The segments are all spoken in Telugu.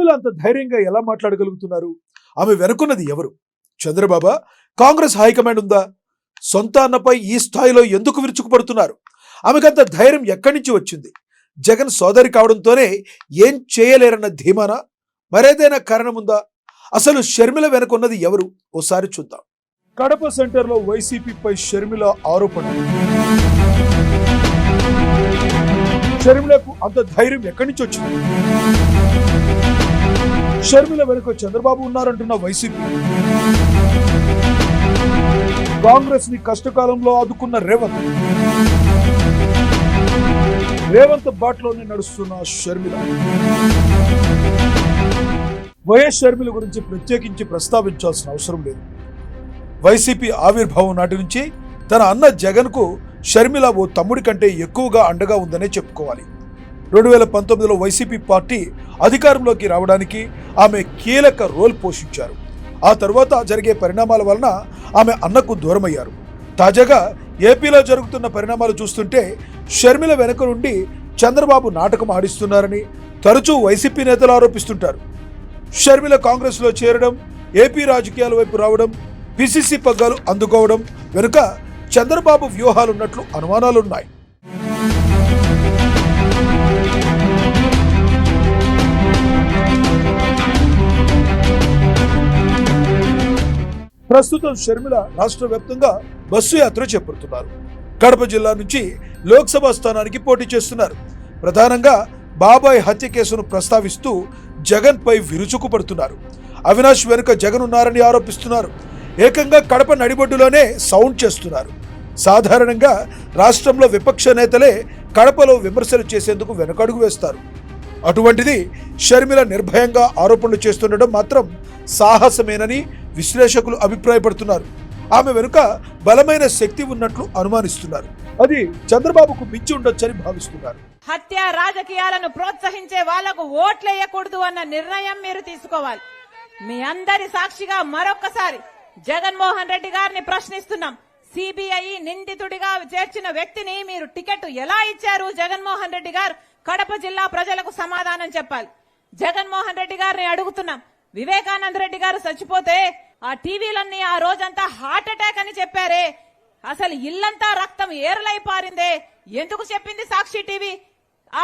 అంత ధైర్యంగా ఎలా మాట్లాడగలుగుతున్నారు? ఆమె వెనుకున్నది ఎవరు? చంద్రబాబా? కాంగ్రెస్ హైకమాండ్ ఉందా? సొంత అన్నపై ఈ స్థాయిలో ఎందుకు విరుచుకుపడుతున్నారు? ఆమెకంత ధైర్యం ఎక్కడి నుంచి వచ్చింది? జగన్ సోదరి కావడంతోనే ఏం చేయలేరన్న ధీమానా? మరేదైనా కారణం ఉందా? అసలు షర్మిల వెనుకున్నది ఎవరు? ఓసారి చూద్దాం. కడప సెంటర్లో వైసీపీపై షర్మిల ఆరోపణలు. షర్మిలకు అంత ధైర్యం ఎక్కడి నుంచి వచ్చింది? షర్మిల వెనుక చంద్రబాబు ఉన్నారంటున్న వైసీపీ. కాంగ్రెస్ ని కష్టకాలంలో ఆదుకున్న రేవంత్ బాటలోనే నడుస్తున్న షర్మిల. వైఎస్ షర్మిల గురించి ప్రత్యేకించి ప్రస్తావించాల్సిన అవసరం లేదు. వైసీపీ ఆవిర్భావం నాటి నుంచి తన అన్న జగన్ కు షర్మిల ఓ తమ్ముడి కంటే ఎక్కువగా అండగా ఉందనే చెప్పుకోవాలి. 2019లో వైసీపీ పార్టీ అధికారంలోకి రావడానికి ఆమె కీలక రోల్ పోషించారు. ఆ తర్వాత జరిగే పరిణామాల వలన ఆమె అన్నకు దూరమయ్యారు. తాజాగా ఏపీలో జరుగుతున్న పరిణామాలు చూస్తుంటే షర్మిల వెనుక నుండి చంద్రబాబు నాటకం ఆడిస్తున్నారని తరచూ వైసీపీ నేతలు ఆరోపిస్తుంటారు. షర్మిల కాంగ్రెస్లో చేరడం, ఏపీ రాజకీయాల వైపు రావడం, పిసిసి పగ్గాలు అందుకోవడం వెనుక చంద్రబాబు వ్యూహాలున్నట్లు అనుమానాలున్నాయి. ప్రస్తుతం షర్మిల రాష్ట్ర వ్యాప్తంగా బస్సు యాత్ర చేపడుతున్నారు. కడప జిల్లా నుంచి లోక్సభ స్థానానికి పోటీ చేస్తున్నారు. ప్రధానంగా బాబాయ్ హత్య కేసును ప్రస్తావిస్తూ జగన్ పై విరుచుకుపడుతున్నారు. అవినాష్ వెనుక జగన్ ఉన్నారని ఆరోపిస్తున్నారు. ఏకంగా కడప నడిబొడ్డులోనే సౌండ్ చేస్తున్నారు. సాధారణంగా రాష్ట్రంలో విపక్ష నేతలే కడపలో విమర్శలు చేసేందుకు వెనకడుగు వేస్తారు. అటువంటిది షర్మిల నిర్భయంగా ఆరోపణలు చేస్తుండడం మాత్రం సాహసమేనని విశ్లేషకులు అభిప్రాయపడుతున్నారు. ఆమె వెనుక బలమైన శక్తి ఉన్నట్లు అనుమానిస్తున్నారు. అది చంద్రబాబుకు మించి ఉండొచ్చని భావిస్తున్నారు. హత్య రాజకీయాలను ప్రోత్సహించే వాళ్లకు ఓట్లేయకూడదు అన్న నిర్ణయం మీరు తీసుకోవాలి. మీ అందరి సాక్షిగా మరొక్కసారి జగన్మోహన్ రెడ్డి గారిని ప్రశ్నిస్తున్నాం. సిబిఐ నిందితుడిగా చేర్చిన వ్యక్తిని మీరు టికెట్ ఎలా ఇచ్చారు? జగన్మోహన్ రెడ్డి గారు కడప జిల్లా ప్రజలకు సమాధానం చెప్పాలి. జగన్మోహన్ రెడ్డి గారిని అడుగుతున్నాం. వివేకానంద రెడ్డి గారు చచ్చిపోతే ఆ టీవీలన్నీ ఆ రోజంతా హార్ట్ అటాక్ అని చెప్పారే, అసలు ఇల్లంతా రక్తం ఏరలై పారిందే, ఎందుకు చెప్పింది సాక్షి టీవీ ఆ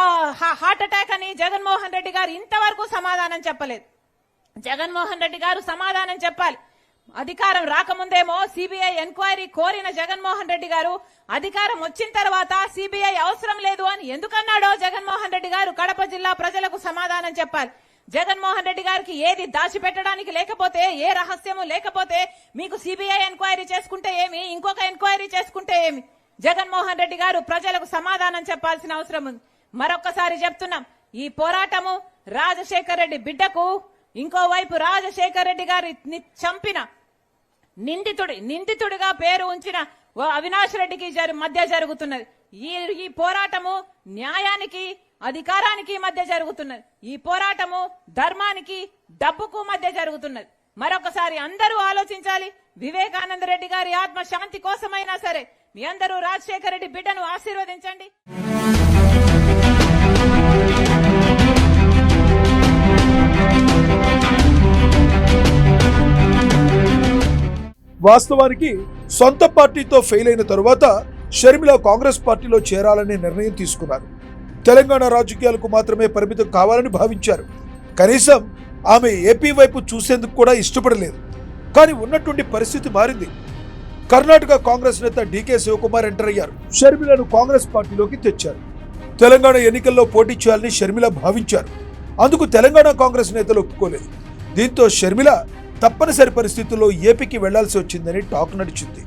హార్ట్ అటాక్ అని? జగన్మోహన్ రెడ్డి గారు ఇంతవరకు సమాధానం చెప్పలేదు. జగన్మోహన్ రెడ్డి గారు సమాధానం చెప్పాలి. అధికారం రాకముందేమో సిబిఐ ఎంక్వైరీ కోరిన జగన్మోహన్ రెడ్డి గారు అధికారం వచ్చిన తర్వాత సిబిఐ అవసరం లేదు అని ఎందుకన్నాడో జగన్మోహన్ రెడ్డి గారు కడప జిల్లా ప్రజలకు సమాధానం చెప్పాలి. జగన్మోహన్ రెడ్డి గారికి ఏది దాచిపెట్టడానికి లేకపోతే, ఏ రహస్యము లేకపోతే మీకు సిబిఐ ఎంక్వైరీ చేసుకుంటే ఏమి, ఇంకొక ఎంక్వైరీ చేసుకుంటే ఏమి? జగన్మోహన్ రెడ్డి గారు ప్రజలకు సమాధానం చెప్పాల్సిన అవసరం ఉంది. మరొక్కసారి చెప్తున్నాం, ఈ పోరాటము రాజశేఖర్ రెడ్డి బిడ్డకు, ఇంకోవైపు రాజశేఖర్ రెడ్డి గారిని చంపిన నిందితుడిగా పేరు ఉంచిన అవినాష్ రెడ్డికి మధ్య జరుగుతున్నది. ఈ పోరాటము న్యాయానికి, అధికారానికి మధ్య జరుగుతున్నది. ఈ పోరాటము ధర్మానికి, డబ్బుకు మధ్య జరుగుతున్నది. మరొకసారి అందరూ ఆలోచించాలి. వివేకానంద రెడ్డి గారి ఆత్మ శాంతి కోసమైనా సరే మీ అందరూ రాజశేఖర రెడ్డి బిడ్డను ఆశీర్వదించండి. వాస్తవానికి సొంత పార్టీతో ఫెయిల్ అయిన తరువాత షర్మిల కాంగ్రెస్ పార్టీలో చేరాలనే నిర్ణయం తీసుకున్నారు. తెలంగాణ రాజకీయాలకు మాత్రమే పరిమితం కావాలని భావించారు. కనీసం ఆమె ఏపీ వైపు చూసేందుకు కూడా ఇష్టపడలేదు. కానీ ఉన్నటువంటి పరిస్థితి మారింది. కర్ణాటక కాంగ్రెస్ నేత డీకే శివకుమార్ ఎంటర్ అయ్యారు. షర్మిలను కాంగ్రెస్ పార్టీలోకి తెచ్చారు. తెలంగాణ ఎన్నికల్లో పోటీ చేయాలని షర్మిల భావించారు. అందుకు తెలంగాణ కాంగ్రెస్ నేతలు ఒప్పుకోలేదు. దీంతో షర్మిల తప్పనిసరి పరిస్థితుల్లో ఏపీకి వెళ్లాల్సి వచ్చిందని టాక్ నడిచింది.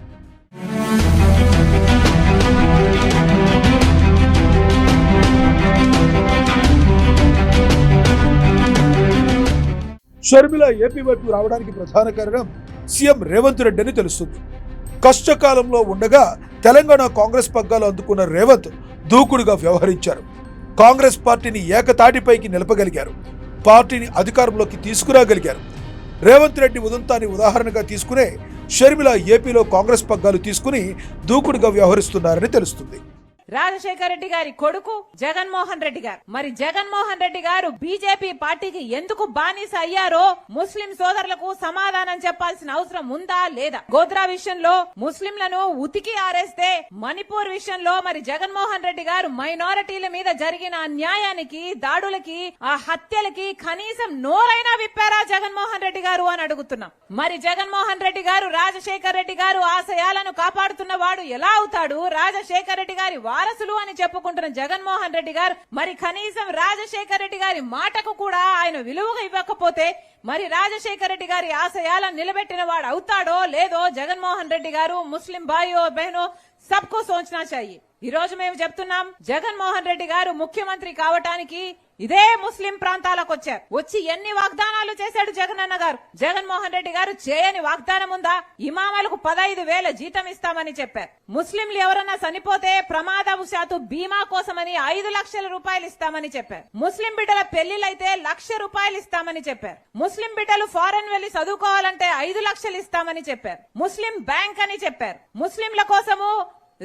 షర్మిల ఏపీ వైపు రావడానికి ప్రధాన కారణం సీఎం రేవంత్ రెడ్డి అని తెలుస్తుంది. కష్టకాలంలో ఉండగా తెలంగాణ కాంగ్రెస్ పగ్గాలు అందుకున్న రేవంత్ దూకుడుగా వ్యవహరించారు. కాంగ్రెస్ పార్టీని ఏకతాటిపైకి నిలపగలిగారు. పార్టీని అధికారంలోకి తీసుకురాగలిగారు. రేవంత్ రెడ్డి ఉదంతాన్ని ఉదాహరణగా తీసుకునే షర్మిల ఏపీలో కాంగ్రెస్ పగ్గాలు తీసుకుని దూకుడుగా వ్యవహరిస్తున్నారని తెలుస్తుంది. రాజశేఖర రెడ్డి గారి కొడుకు జగన్మోహన్ రెడ్డి గారు. మరి జగన్మోహన్ రెడ్డి గారు బీజేపీ పార్టీకి ఎందుకు బానిస అయ్యారో ముస్లిం సోదరులకు సమాధానం చెప్పాల్సిన అవసరం ఉందా లేదా? గోద్రా విషయంలో ముస్లింలను ఉతికి ఆరేస్తే మణిపూర్ విషయంలో మరి జగన్మోహన్ రెడ్డి గారు మైనారిటీల మీద జరిగిన అన్యాయానికి, దాడులకి, ఆ హత్యలకి కనీసం నోరైనా విప్పారా జగన్మోహన్ రెడ్డి గారు అని అడుగుతున్నాం. మరి జగన్మోహన్ రెడ్డి గారు రాజశేఖర రెడ్డి గారు ఆశయాలను కాపాడుతున్న వాడు ఎలా అవుతాడు? రాజశేఖర రెడ్డి గారి వారసులు అని చెప్పుకుంటున్న జగన్మోహన్ రెడ్డి గారు మరి కనీసం రాజశేఖర రెడ్డి గారి మాటకు కూడా ఆయన విలువగా ఇవ్వకపోతే మరి రాజశేఖర రెడ్డి గారి ఆశయాలను నిలబెట్టిన వాడు అవుతాడో లేదో జగన్మోహన్ రెడ్డి గారు ముస్లిం భాయో బహనో సబ్కో సోచనా చాహియే. ఈ రోజు మేము చెప్తున్నాం, జగన్మోహన్ రెడ్డి గారు ముఖ్యమంత్రి కావటానికి ఇదే ముస్లిం ప్రాంతాలకు వచ్చారు. వచ్చి ఎన్ని వాగ్దానాలు చేశాడు జగనన్న గారు? జగన్మోహన్ రెడ్డి గారు చేయని వాగ్దానం ఉందా? ఇమామలకు 15,000 జీతం ఇస్తామని చెప్పారు. ముస్లింలు ఎవరన్నా చనిపోతే ప్రమాదవశాత్తు బీమా కోసమని 5 లక్షల రూపాయలు ఇస్తామని చెప్పారు. ముస్లిం బిడ్డల పెళ్లిలైతే 1,00,000 రూపాయలు ఇస్తామని చెప్పారు. ముస్లిం బిడ్డలు ఫారెన్ వెళ్లి చదువుకోవాలంటే 5 లక్షలు ఇస్తామని చెప్పారు. ముస్లిం బ్యాంక్ అని చెప్పారు. ముస్లింల కోసము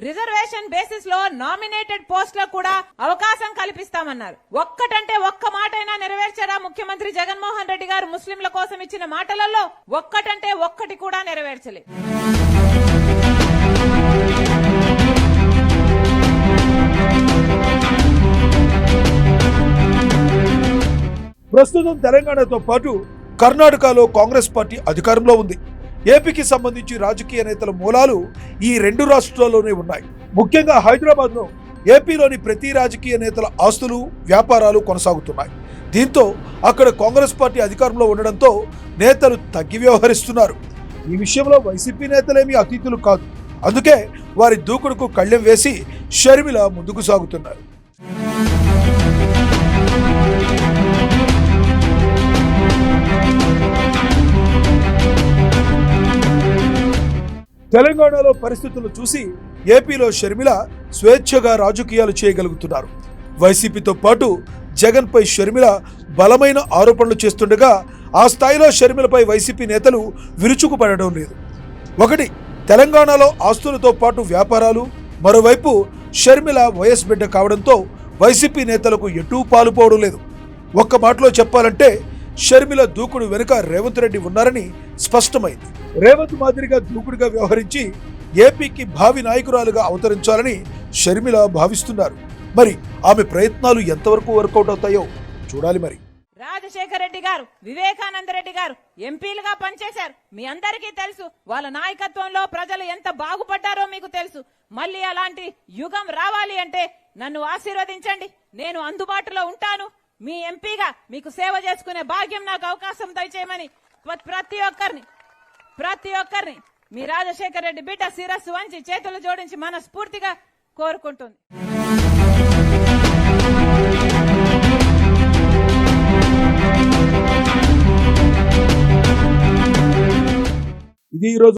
రిజర్వేషన్ బేసిస్ లో నామినేటెడ్ పోస్టులకు కూడా అవకాశం కల్పిస్తామన్నారు. ఒక్కటంటే ఒక్క మాటైనా నెరవేర్చారా ముఖ్యమంత్రి జగన్మోహన్ రెడ్డి గారు? ముస్లింల కోసం ఇచ్చిన మాటలలో ఒక్కటంటే ఒక్కటి కూడా నెరవేర్చలేదు. ప్రస్తుతం తెలంగాణతో పాటు కర్ణాటకలో కాంగ్రెస్ పార్టీ అధికారంలో ఉంది. ఏపీకి సంబంధించి రాజకీయ నేతల మూలాలు ఈ 2 రాష్ట్రాల్లోనే ఉన్నాయి. ముఖ్యంగా హైదరాబాద్ లో ఏపీలోని ప్రతి రాజకీయ నేతల ఆస్తులు, వ్యాపారాలు కొనసాగుతున్నాయి. దీంతో అక్కడ కాంగ్రెస్ పార్టీ అధికారంలో ఉండడంతో నేతలు తగ్గి వ్యవహరిస్తున్నారు. ఈ విషయంలో వైసీపీ నేతలేమీ అతిథులు కాదు. అందుకే వారి దూకుడుకు కళ్ళెం వేసి షర్మిల ముందుకు సాగుతున్నారు. తెలంగాణలో పరిస్థితులు చూసి ఏపీలో షర్మిల స్వేచ్ఛగా రాజకీయాలు చేయగలుగుతున్నారు. వైసీపీతో పాటు జగన్ పై షర్మిల బలమైన ఆరోపణలు చేస్తుండగా ఆ స్థాయిలో షర్మిలపై వైసీపీ నేతలు విరుచుకుపడడం లేదు. ఒకటి, తెలంగాణలో ఆస్తులతో పాటు వ్యాపారాలు, మరోవైపు షర్మిల వైఎస్ బిడ్డ కావడంతో వైసీపీ నేతలకు ఎటూ పాలుపోవడం లేదు. ఒక్క మాటలో చెప్పాలంటే షర్మిల దూకుడు వెనుక రేవంత్ రెడ్డి ఉన్నారని స్పష్టమైంది. రేవంత్ మాదిరిగా దూకుడుగా వ్యవహరించి ఏపీకి భావి నాయకురాలుగా అవతరించాలని షర్మిల భావిస్తున్నారు. మరి ఆమె ప్రయత్నాలు ఎంతవరకు వర్కౌట్ అవుతాయో చూడాలి. మరి రాజశేఖర రెడ్డి గారు, వివేకానంద రెడ్డి గారు ఎంపీలుగా పనిచేశారు. మీ అందరికీ తెలుసు. వాళ్ళ నాయకత్వంలో ప్రజలు ఎంత బాగుపడ్డారో మీకు తెలుసు. మళ్ళీ అలాంటి యుగం రావాలి అంటే నన్ను ఆశీర్వదించండి. నేను అందుబాటులో ఉంటాను. మీ ఎంపీగా మీకు సేవ చేసుకునే భాగ్యం నాకు అవకాశం దయచేయమని ప్రతి ఒక్కరిని మీ రాజశేఖర రెడ్డి బిడ్డ శిరస్సు వంచి చేతులు జోడించి మనస్ఫూర్తిగా కోరుకుంటుంది. ఇది ఈరోజు